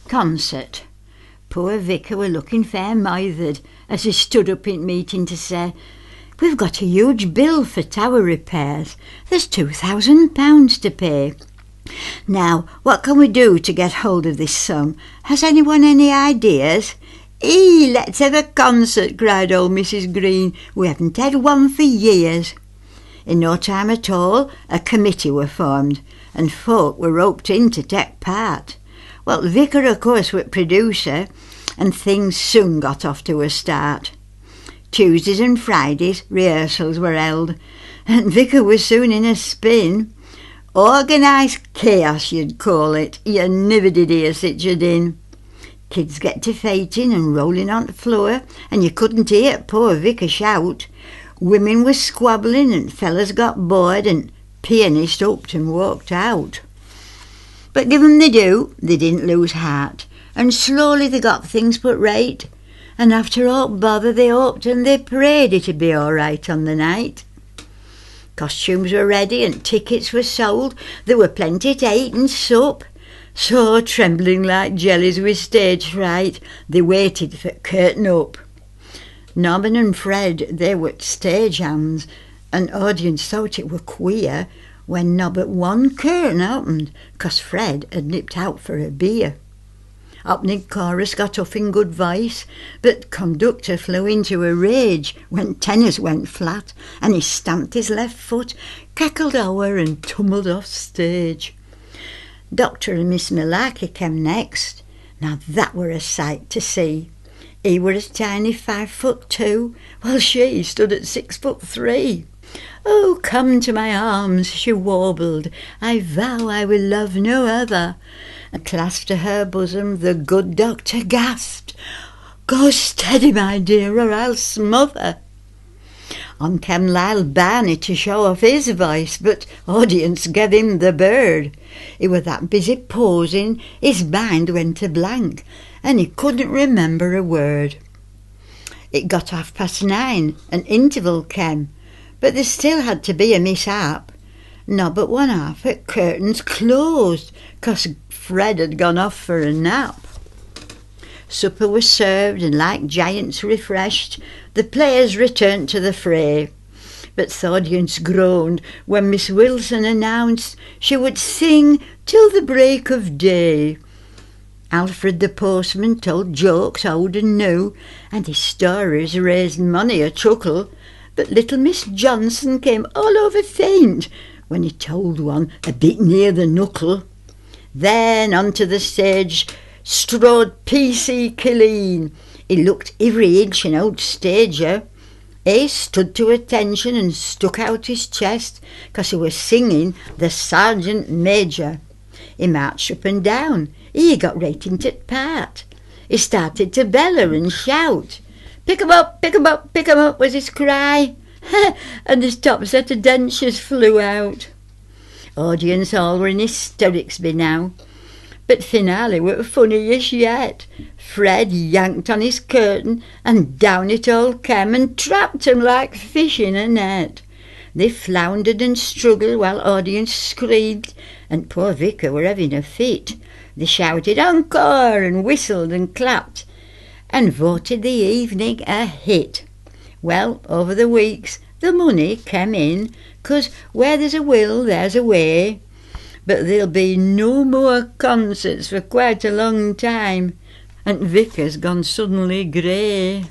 Concert. Poor Vicar were looking fair moithered as he stood up in meeting to say, "We've got a huge bill for tower repairs. There's £2,000 to pay. Now, what can we do to get hold of this sum? Has anyone any ideas?" Let's have a concert," cried old Mrs. Green. "We haven't had one for years." In no time at all, a committee were formed, and folk were roped in to take part. Well, Vicar, of course, was producer, and things soon got off to a start. Tuesdays and Fridays rehearsals were held, and Vicar was soon in a spin. Organised chaos, you'd call it. You never did hear such a din. Kids get to fighting and rolling on the floor, and you couldn't hear poor Vicar shout. Women were squabbling, and fellas got bored, and pianist upped and walked out. But give 'em they do, they didn't lose heart, and slowly they got things put right, and after all bother they hoped and they prayed it'd be all right on the night. Costumes were ready and tickets were sold, there were plenty to eat and sup. So, trembling like jellies with stage fright, they waited for curtain up. Norman and Fred, they were stage hands, and audience thought it were queer when no but one curtain opened, 'cause Fred had nipped out for a beer. Opening chorus got off in good voice, but conductor flew into a rage when tenors went flat, and he stamped his left foot, cackled over and tumbled off stage. Dr. and Miss Malarkey came next. Now that were a sight to see. He were a tiny 5'2", while she stood at 6'3". "Oh, come to my arms," she warbled, "I vow I will love no other." And clasped to her bosom, the good doctor gasped, "Go steady, my dear, or I'll smother." On came Lyle Barney to show off his voice, but audience gave him the bird. He were that busy posing, his mind went a blank, and he couldn't remember a word. It got 9:30, an interval came, but there still had to be a mishap. No, but one half at curtains closed, 'cause Fred had gone off for a nap. Supper was served, and like giants refreshed, the players returned to the fray. But the audience groaned when Miss Wilson announced she would sing till the break of day. Alfred the postman told jokes old and new, and his stories raised many a chuckle, but little Miss Johnson came all over faint when he told one a bit near the knuckle. Then onto the stage strode P.C. Killeen. He looked every inch an old stager. He stood to attention and stuck out his chest, 'cause he was singing the Sergeant Major. He marched up and down. He got right into the part. He started to bellow and shout. "Pick 'em up, pick 'em up, pick 'em up," was his cry. And his top set of dentures flew out. Audience all were in hysterics by now. But finale were funniest yet. Fred yanked on his curtain, and down it all came and trapped 'em like fish in a net. They floundered and struggled while audience screamed, and poor Vicar were having a fit. They shouted encore and whistled and clapped, and voted the evening a hit. Well, over the weeks the money came in, 'cause where there's a will there's a way. But there'll be no more concerts for quite a long time, and Vicar's gone suddenly grey.